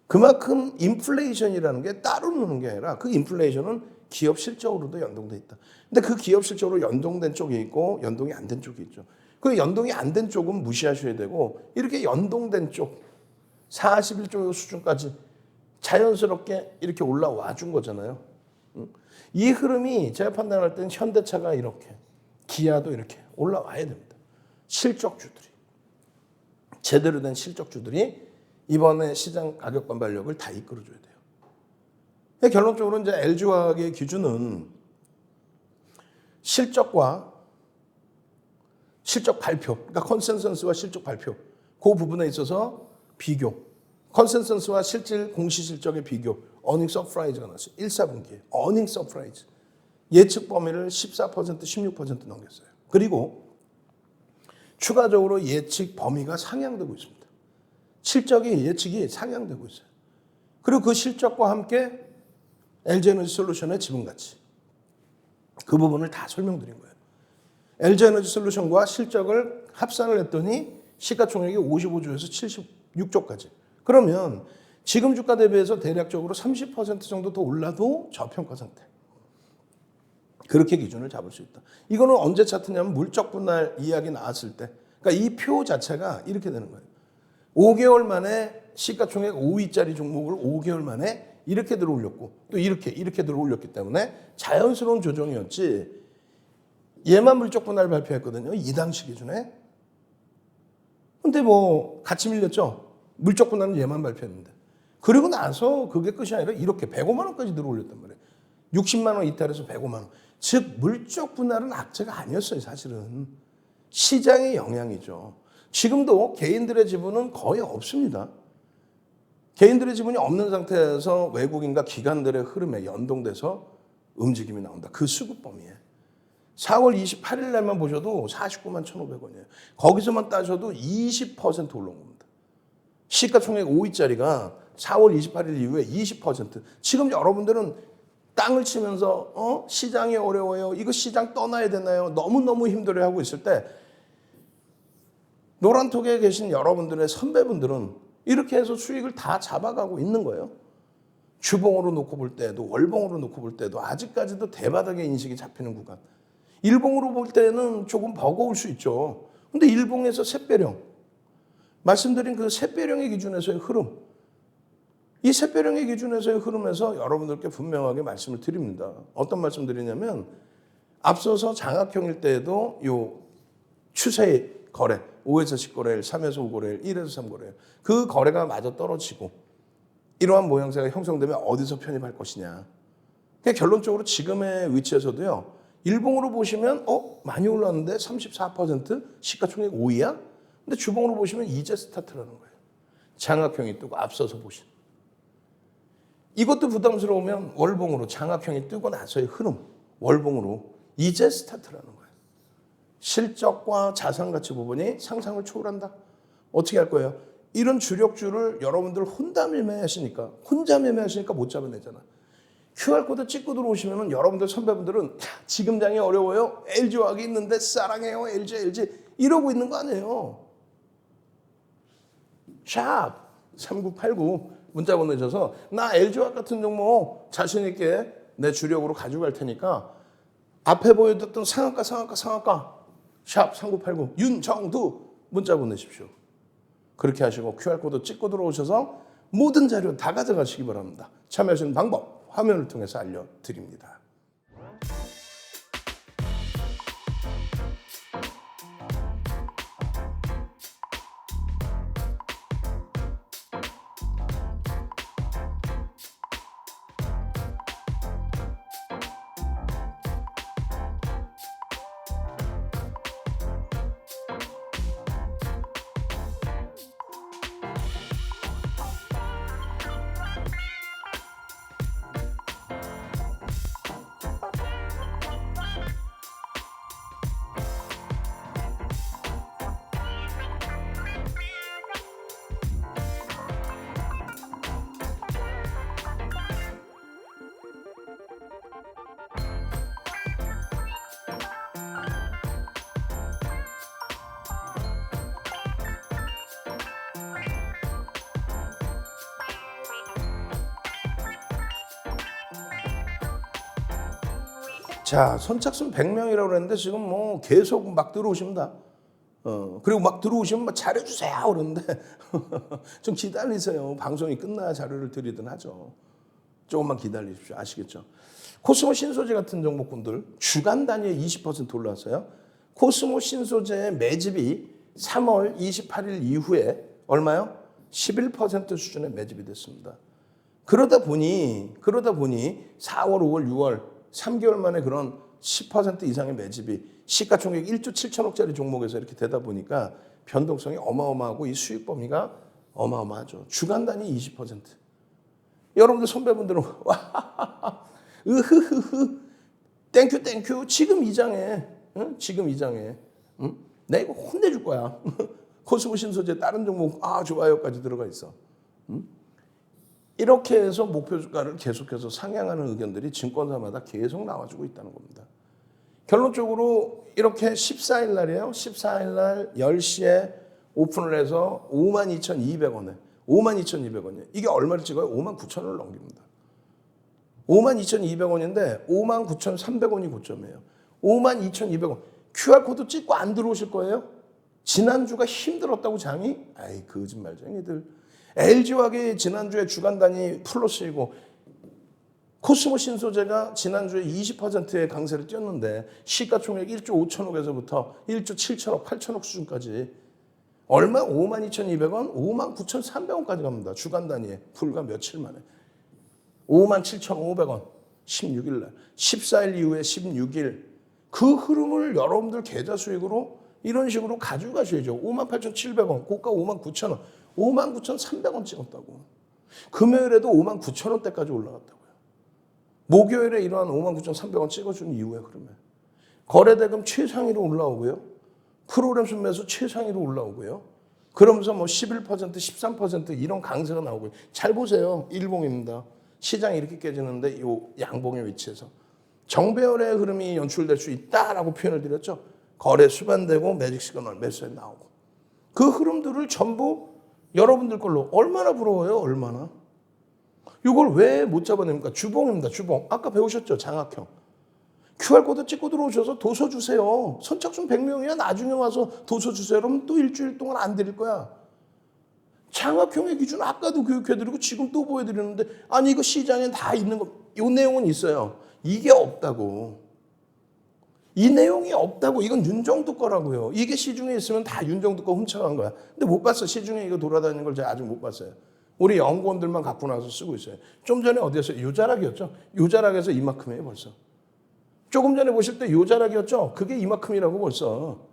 그만큼 인플레이션이라는 게 따로 노는 게 아니라 그 인플레이션은 기업 실적으로도 연동돼 있다. 근데 그 기업 실적으로 연동된 쪽이 있고 연동이 안 된 쪽이 있죠. 그 연동이 안 된 쪽은 무시하셔야 되고 이렇게 연동된 쪽 41조 수준까지 자연스럽게 이렇게 올라와 준 거잖아요. 이 흐름이 제가 판단할 때는 현대차가 이렇게 기아도 이렇게 올라와야 됩니다. 실적주들이 제대로 된 실적주들이 이번에 시장 가격 반발력을 다 이끌어줘야 돼요. 결론적으로 이제 LG화학의 기준은 실적과 실적 발표, 그러니까 컨센서스와 실적 발표 그 부분에 있어서 비교, 컨센서스와 실질 공시 실적의 비교, 어닝 서프라이즈가 나왔어요. 1사분기에 어닝 서프라이즈 예측 범위를 14%, 16% 넘겼어요. 그리고 추가적으로 예측 범위가 상향되고 있습니다. 실적이 예측이 상향되고 있어요. 그리고 그 실적과 함께 LG에너지솔루션의 지분가치 그 부분을 다 설명드린 거예요. LG에너지솔루션과 실적을 합산을 했더니 시가총액이 55조에서 76조까지. 그러면 지금 주가 대비해서 대략적으로 30% 정도 더 올라도 저평가 상태. 그렇게 기준을 잡을 수 있다. 이거는 언제 차트냐면 물적 분할 이야기 나왔을 때. 그러니까 이 표 자체가 이렇게 되는 거예요. 5개월 만에 시가총액 5위짜리 종목을 5개월 만에 이렇게 들어올렸고 또 이렇게 들어올렸기 때문에 자연스러운 조정이었지. 얘만 물적 분할 발표했거든요. 이 당시 기준에. 근데 뭐 같이 밀렸죠. 물적 분할은 얘만 발표했는데. 그리고 나서 그게 끝이 아니라 이렇게 105만 원까지 들어올렸단 말이에요. 60만 원 이탈해서 105만 원. 즉 물적 분할은 악재가 아니었어요. 사실은. 시장의 영향이죠. 지금도 개인들의 지분은 거의 없습니다. 개인들의 지분이 없는 상태에서 외국인과 기관들의 흐름에 연동돼서 움직임이 나온다. 그 수급 범위에. 4월 28일 날만 보셔도 49만 1,500원이에요. 거기서만 따셔도 20% 올라온 겁니다. 시가총액 5위짜리가 4월 28일 이후에 20%. 지금 여러분들은 땅을 치면서 시장이 어려워요. 이거 시장 떠나야 되나요? 너무너무 힘들어하고 있을 때 노란톡에 계신 여러분들의 선배분들은 이렇게 해서 수익을 다 잡아가고 있는 거예요. 주봉으로 놓고 볼 때도 월봉으로 놓고 볼 때도 아직까지도 대바닥의 인식이 잡히는 구간. 일봉으로 볼 때는 조금 버거울 수 있죠. 근데 일봉에서 샛배령 말씀드린 그 샛배령의 기준에서의 흐름, 이 샛배령의 기준에서의 흐름에서 여러분들께 분명하게 말씀을 드립니다. 어떤 말씀 드리냐면 앞서서 장악형일 때에도 요 추세 거래 5에서 10거래일, 3에서 5거래일, 1에서 3거래일 그 거래가 마저 떨어지고 이러한 모양새가 형성되면 어디서 편입할 것이냐. 그러니까 결론적으로 지금의 위치에서도요. 일봉으로 보시면 많이 올랐는데 34% 시가총액 5위야? 근데 주봉으로 보시면 이제 스타트라는 거예요. 장악형이 뜨고 앞서서 보신. 이것도 부담스러우면 월봉으로 장악형이 뜨고 나서의 흐름, 월봉으로 이제 스타트라는 거예요. 실적과 자산가치 부분이 상상을 초월한다. 어떻게 할 거예요? 이런 주력주를 여러분들 혼자 매매하시니까 못 잡아내잖아. QR코드 찍고 들어오시면 여러분들 선배분들은 지금 장이 어려워요. LG화학이 있는데 사랑해요. LG 이러고 있는 거 아니에요. 샵 3989 문자 보내셔서 나 LG화학 같은 종목 자신 있게 내 주력으로 가져갈 테니까 앞에 보여줬던 상한가 샵 3989 윤정두 문자 보내십시오. 그렇게 하시고 QR코드 찍고 들어오셔서 모든 자료 다 가져가시기 바랍니다. 참여하시는 방법 화면을 통해서 알려드립니다. 자, 선착순 100명이라고 그랬는데 지금 뭐 계속 막 들어오십니다. 그리고 막 들어오시면 막 잘해주세요 그러는데 좀 기다리세요. 방송이 끝나야 자료를 드리든 하죠. 조금만 기다리십시오. 아시겠죠? 코스모 신소재 같은 종목군들 주간 단위에 20% 올랐어요. 코스모 신소재의 매집이 3월 28일 이후에 얼마요? 11% 수준의 매집이 됐습니다. 그러다 보니 4월, 5월, 6월 3개월 만에 그런 10% 이상의 매집이 시가총액 1조 7천억짜리 종목에서 이렇게 되다 보니까 변동성이 어마어마하고 이 수익 범위가 어마어마하죠. 주간 단위 20%. 여러분들 선배분들은 와, 으흐흐흐, 땡큐, 지금 이장해, 응? 지금 이장해, 응? 내가 이거 혼내줄 거야. 코스모 신소재 다른 종목 좋아요까지 들어가 있어. 응? 이렇게 해서 목표 주가를 계속해서 상향하는 의견들이 증권사마다 계속 나와주고 있다는 겁니다. 결론적으로 이렇게 14일 날이에요. 14일 날 10시에 오픈을 해서 52,200원에 52,200원이에요. 이게 얼마를 찍어요? 59,000원을 넘깁니다. 52,200원인데 59,300원이 고점이에요. 52,200원. QR코드 찍고 안 들어오실 거예요? 지난주가 힘들었다고 장이? 아이 거짓말쟁이들. LG화학이 지난주에 주간 단위 플러스이고 코스모 신소재가 지난주에 20%의 강세를 띄었는데 시가총액 1조 5천억에서부터 1조 7천억, 8천억 수준까지 얼마? 52,200원, 59,300원까지 갑니다. 주간 단위에 불과 며칠 만에. 57,500원 16일 날, 14일 이후에 16일 그 흐름을 여러분들 계좌 수익으로 이런 식으로 가지고 가셔야죠. 58,700원, 고가 59,000원, 59,300원 찍었다고. 금요일에도 59,000원대까지 올라갔다고요. 목요일에 이러한 59,300원 찍어준 이후에 그러면 거래대금 최상위로 올라오고요. 프로그램 순매수 최상위로 올라오고요. 그러면서 뭐 11%, 13% 이런 강세가 나오고요. 잘 보세요. 일봉입니다. 시장이 이렇게 깨지는데 이 양봉의 위치에서 정배열의 흐름이 연출될 수 있다라고 표현을 드렸죠. 거래 수반되고 매직 시그널 매수에 나오고 그 흐름들을 전부 여러분들 걸로 얼마나 부러워요? 얼마나? 이걸 왜 못 잡아냅니까? 주봉입니다. 주봉. 아까 배우셨죠? 장학형. QR코드 찍고 들어오셔서 도서 주세요. 선착순 100명이야. 나중에 와서 도서 주세요. 그러면 또 일주일 동안 안 드릴 거야. 장학형의 기준 아까도 교육해드리고 지금 또 보여드리는데 아니 이거 시장에 다 있는 거. 이 내용은 있어요. 이게 없다고. 이 내용이 없다고. 이건 윤정도 거라고요. 이게 시중에 있으면 다 윤정도 거 훔쳐간 거야. 근데 못 봤어. 시중에 이거 돌아다니는 걸 제가 아직 못 봤어요. 우리 연구원들만 갖고 나서 쓰고 있어요. 좀 전에 어디였어요? 요자락이었죠. 요자락에서 이만큼이에요 벌써. 조금 전에 보실 때 요자락이었죠. 그게 이만큼이라고 벌써.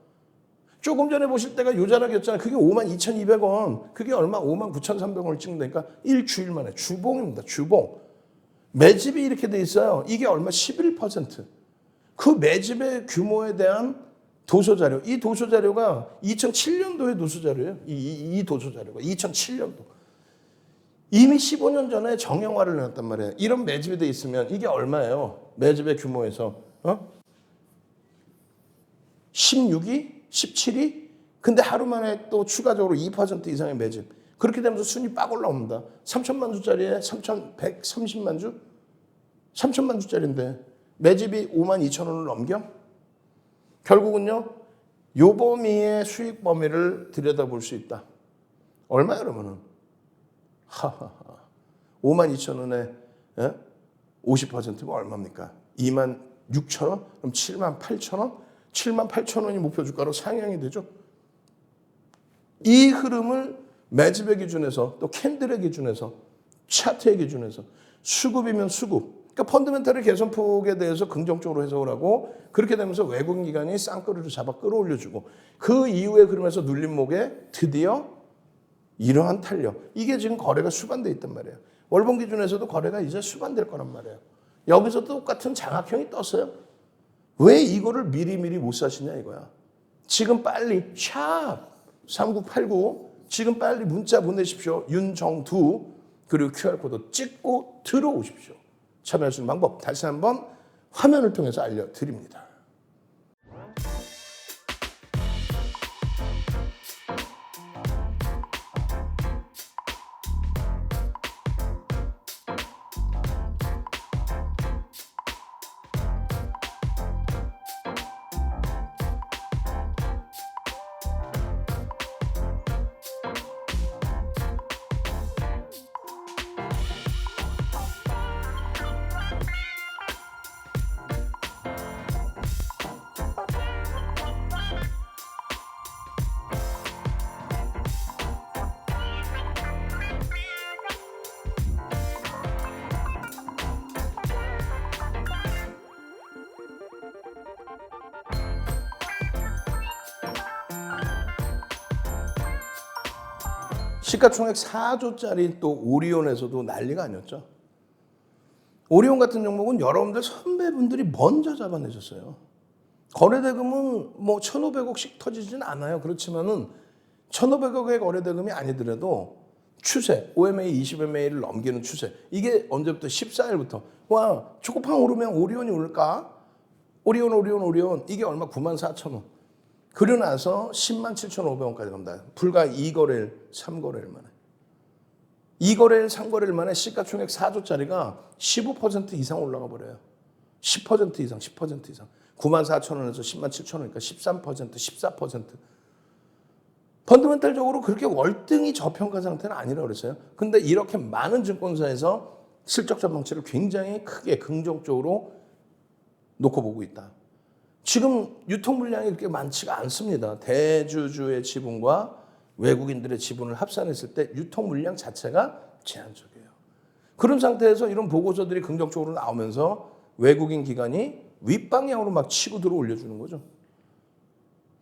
조금 전에 보실 때가 요자락이었잖아요. 그게 52,200원. 그게 얼마? 59,300원을 찍는다니까 일주일 만에. 주봉입니다. 주봉. 매집이 이렇게 돼 있어요. 이게 얼마? 11%. 그 매집의 규모에 대한 도서자료. 이 도서자료가 2007년도의 도서자료예요. 이 도서자료가 2007년도. 이미 15년 전에 정형화를 해놨단 말이에요. 이런 매집이 돼 있으면 이게 얼마예요? 매집의 규모에서 16위? 17위? 근데 하루 만에 또 추가적으로 2% 이상의 매집. 그렇게 되면서 순위 빡 올라옵니다. 3천만 주짜리에 3,130만 주? 3천만 주짜리인데 매집이 52,000원을 넘겨? 결국은요. 요 범위의 수익 범위를 들여다볼 수 있다. 얼마야 그러면은? 52,000원에 50%면 얼마입니까? 26,000원? 그럼 78,000원? 78,000원이 목표 주가로 상향이 되죠. 이 흐름을 매집의 기준에서 또 캔들의 기준에서 차트의 기준에서 수급이면 수급. 그러니까 펀더멘털의 개선폭에 대해서 긍정적으로 해석을 하고 그렇게 되면서 외국인 기관이 쌍끌이를 잡아 끌어올려주고 그 이후에 그러면서 눌림목에 드디어 이러한 탄력. 이게 지금 거래가 수반돼 있단 말이에요. 월봉 기준에서도 거래가 이제 수반될 거란 말이에요. 여기서도 똑같은 장학형이 떴어요. 왜 이거를 미리미리 못 사시냐 이거야. 지금 빨리 샵 3989 지금 빨리 문자 보내십시오. 윤정두 그리고 QR코드 찍고 들어오십시오. 참여할 수 있는 방법 다시 한번 화면을 통해서 알려드립니다. 시가총액 4조짜리 또 오리온에서도 난리가 아니었죠. 오리온 같은 종목은 여러분들 선배분들이 먼저 잡아내셨어요. 거래대금은 뭐 1,500억씩 터지진 않아요. 그렇지만은 1,500억의 거래대금이 아니더라도 추세, OMA 20MA를 넘기는 추세. 이게 언제부터? 14일부터. 와, 초코팡 오르면 오리온이 오를까? 오리온. 이게 얼마? 94,000원. 그러고 나서 107,500원까지 갑니다. 불과 2거래일, 3거래일 만에. 2거래일, 3거래일 만에 시가총액 4조짜리가 15% 이상 올라가 버려요. 10% 이상. 94,000원에서 107,000원이니까 13%, 14%. 펀더멘탈적으로 그렇게 월등히 저평가 상태는 아니라고 그랬어요. 근데 이렇게 많은 증권사에서 실적 전망치를 굉장히 크게 긍정적으로 놓고 보고 있다. 지금 유통 물량이 그렇게 많지가 않습니다. 대주주의 지분과 외국인들의 지분을 합산했을 때 유통 물량 자체가 제한적이에요. 그런 상태에서 이런 보고서들이 긍정적으로 나오면서 외국인 기관이 윗방향으로 막 치고 들어 올려주는 거죠.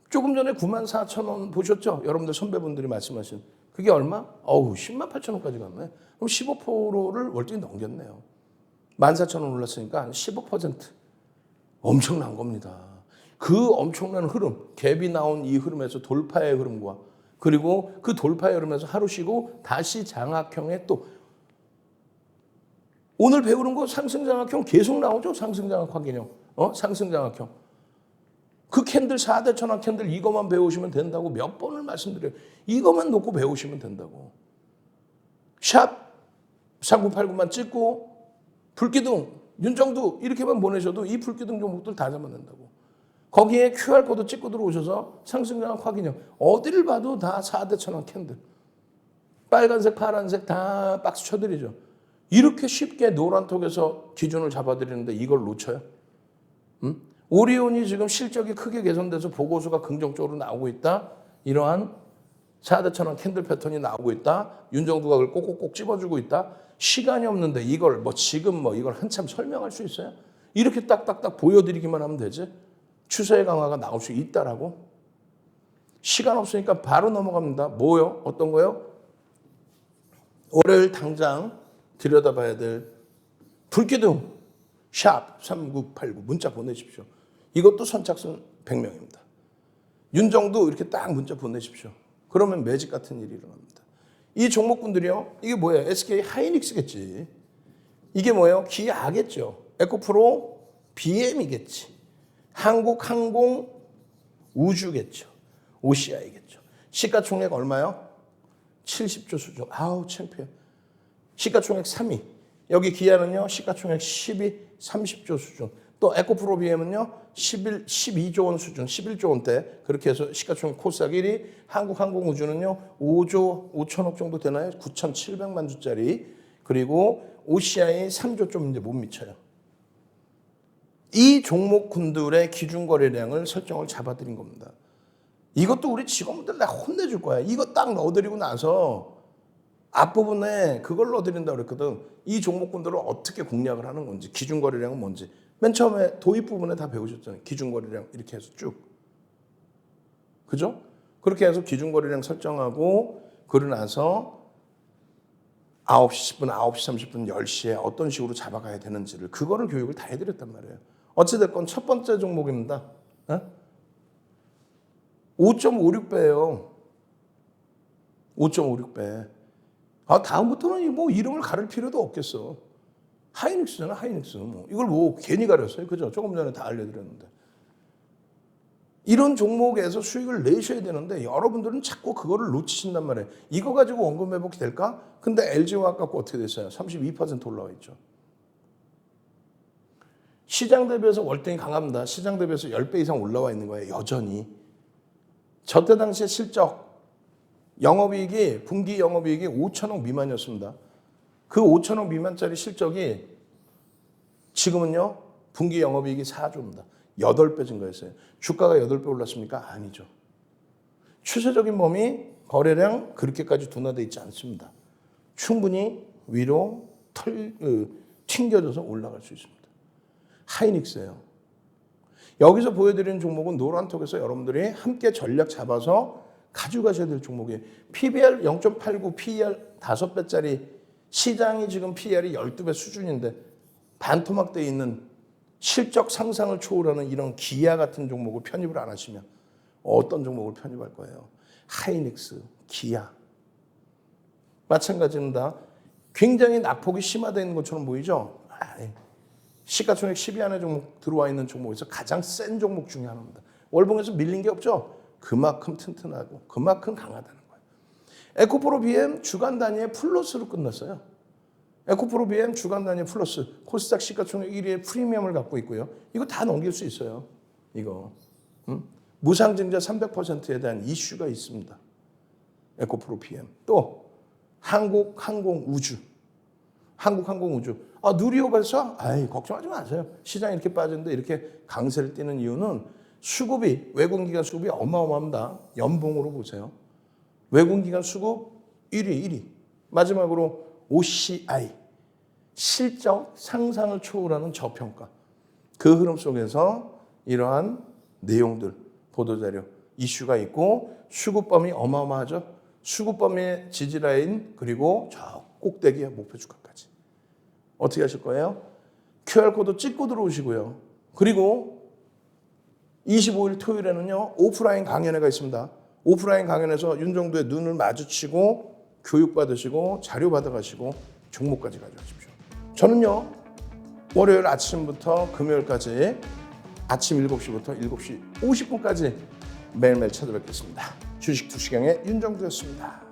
조금 전에 94,000원 보셨죠? 여러분들 선배분들이 말씀하신. 그게 얼마? 108,000원까지 갔네. 그럼 15%를 월등히 넘겼네요. 14,000원 올랐으니까 한 15%. 엄청난 겁니다. 그 엄청난 흐름, 갭이 나온 이 흐름에서 돌파의 흐름과 그리고 그 돌파의 흐름에서 하루 쉬고 다시 장악형에 또 오늘 배우는 거 상승장악형 계속 나오죠? 상승장악 확인형. 상승장악형. 그 캔들 4대 천왕 캔들 이것만 배우시면 된다고 몇 번을 말씀드려요. 이것만 놓고 배우시면 된다고. 샵 3989만 찍고 불기둥 윤정두 이렇게만 보내셔도 이 불기둥 종목들 다 잡아낸다고. 거기에 QR코드 찍고 들어오셔서 상승장악 확인형. 어디를 봐도 다 4대 천왕 캔들. 빨간색 파란색 다 박스 쳐드리죠. 이렇게 쉽게 노란톡에서 기준을 잡아드리는데 이걸 놓쳐요? 오리온이 지금 실적이 크게 개선돼서 보고서가 긍정적으로 나오고 있다. 이러한 4대 천왕 캔들 패턴이 나오고 있다. 윤정두가 그걸 꼭꼭꼭 찝어주고 있다. 시간이 없는데 이걸 지금 이걸 한참 설명할 수 있어요? 이렇게 딱딱딱 보여드리기만 하면 되지. 추세의 강화가 나올 수 있다라고. 시간 없으니까 바로 넘어갑니다. 뭐요? 어떤 거요? 월요일 당장 들여다봐야 될 불기둥 샵 3989 문자 보내십시오. 이것도 선착순 100명입니다. 윤정도 이렇게 딱 문자 보내십시오. 그러면 매직 같은 일이 일어납니다. 이 종목군들이요. 이게 뭐예요? SK 하이닉스겠지. 이게 뭐예요? 기아겠죠. 에코프로 BM이겠지. 한국항공 우주겠죠. OCI겠죠. 시가총액 얼마요? 70조 수준. 아우 창피해. 시가총액 3위. 여기 기아는요. 시가총액 12, 30조 수준. 또 에코프로 BM은요. 12조 원 수준, 11조 원대. 그렇게 해서 시가총액 코스닥 1위. 한국항공우주는요. 5조 5천억 정도 되나요? 9,700만 주짜리. 그리고 OCI 3조 좀 이제 못 미쳐요. 이 종목군들의 기준 거래량을 설정을 잡아드린 겁니다. 이것도 우리 직원분들 다 혼내줄 거야. 이거 딱 넣어드리고 나서 앞부분에 그걸 넣어드린다고 그랬거든. 이 종목군들을 어떻게 공략을 하는 건지, 기준 거래량은 뭔지. 맨 처음에 도입 부분에 다 배우셨잖아요. 기준 거래량 이렇게 해서 쭉. 그죠? 그렇게 해서 기준 거래량 설정하고 그러고 나서 9시 10분, 9시 30분, 10시에 어떤 식으로 잡아가야 되는지를 그거를 교육을 다 해드렸단 말이에요. 어찌됐건 첫 번째 종목입니다. 5.56배예요. 5.56배. 다음부터는 뭐 이름을 가릴 필요도 없겠어. 하이닉스잖아, 하이닉스. 이걸 괜히 가렸어요. 그죠? 조금 전에 다 알려드렸는데. 이런 종목에서 수익을 내셔야 되는데 여러분들은 자꾸 그거를 놓치신단 말이에요. 이거 가지고 원금 회복이 될까? 근데 LG화학 갖고 어떻게 됐어요? 32% 올라와 있죠. 시장 대비해서 월등히 강합니다. 시장 대비해서 10배 이상 올라와 있는 거예요. 여전히. 저때 당시에 실적, 영업이익이 분기 영업이익이 5천억 미만이었습니다. 그 5천억 미만짜리 실적이 지금은요. 분기 영업이익이 4조입니다. 8배 증가했어요. 주가가 8배 올랐습니까? 아니죠. 추세적인 범위, 거래량 그렇게까지 둔화되어 있지 않습니다. 충분히 위로 튕겨져서 올라갈 수 있습니다. 하이닉스예요. 여기서 보여드리는 종목은 노란톡에서 여러분들이 함께 전략 잡아서 가져가셔야 될 종목이에요. PBR 0.89, PER 5배짜리 시장이 지금 PER이 12배 수준인데 반토막되어 있는 실적 상상을 초월하는 이런 기아 같은 종목을 편입을 안 하시면 어떤 종목을 편입할 거예요? 하이닉스, 기아. 마찬가지입니다. 굉장히 낙폭이 심화되어 있는 것처럼 보이죠? 시가총액 10위 안에 종목 들어와 있는 종목에서 가장 센 종목 중에 하나입니다. 월봉에서 밀린 게 없죠? 그만큼 튼튼하고 그만큼 강하다는 거예요. 에코프로 BM 주간 단위의 플러스로 끝났어요. 에코프로 BM 주간 단위 플러스, 코스닥 시가총액 1위의 프리미엄을 갖고 있고요. 이거 다 넘길 수 있어요. 이거. 무상증자 300%에 대한 이슈가 있습니다. 에코프로 BM. 또 한국항공우주. 누리호 발사? 걱정하지 마세요. 시장이 이렇게 빠졌는데 이렇게 강세를 띠는 이유는 수급이, 외국기관 수급이 어마어마합니다. 연봉으로 보세요. 외국기관 수급 1위. 마지막으로 OCI, 실적 상상을 초월하는 저평가. 그 흐름 속에서 이러한 내용들, 보도자료, 이슈가 있고 수급범위 어마어마하죠. 수급범위의 지지라인 그리고 저 꼭대기의 목표 주가까지. 어떻게 하실 거예요? QR코드 찍고 들어오시고요. 그리고 25일 토요일에는요. 오프라인 강연회가 있습니다. 오프라인 강연에서 윤정도의 눈을 마주치고 교육받으시고 자료 받아가시고 종목까지 가져가십시오. 저는요. 월요일 아침부터 금요일까지 아침 7시부터 7시 50분까지 매일매일 찾아뵙겠습니다. 주식 투시경의 윤정도였습니다.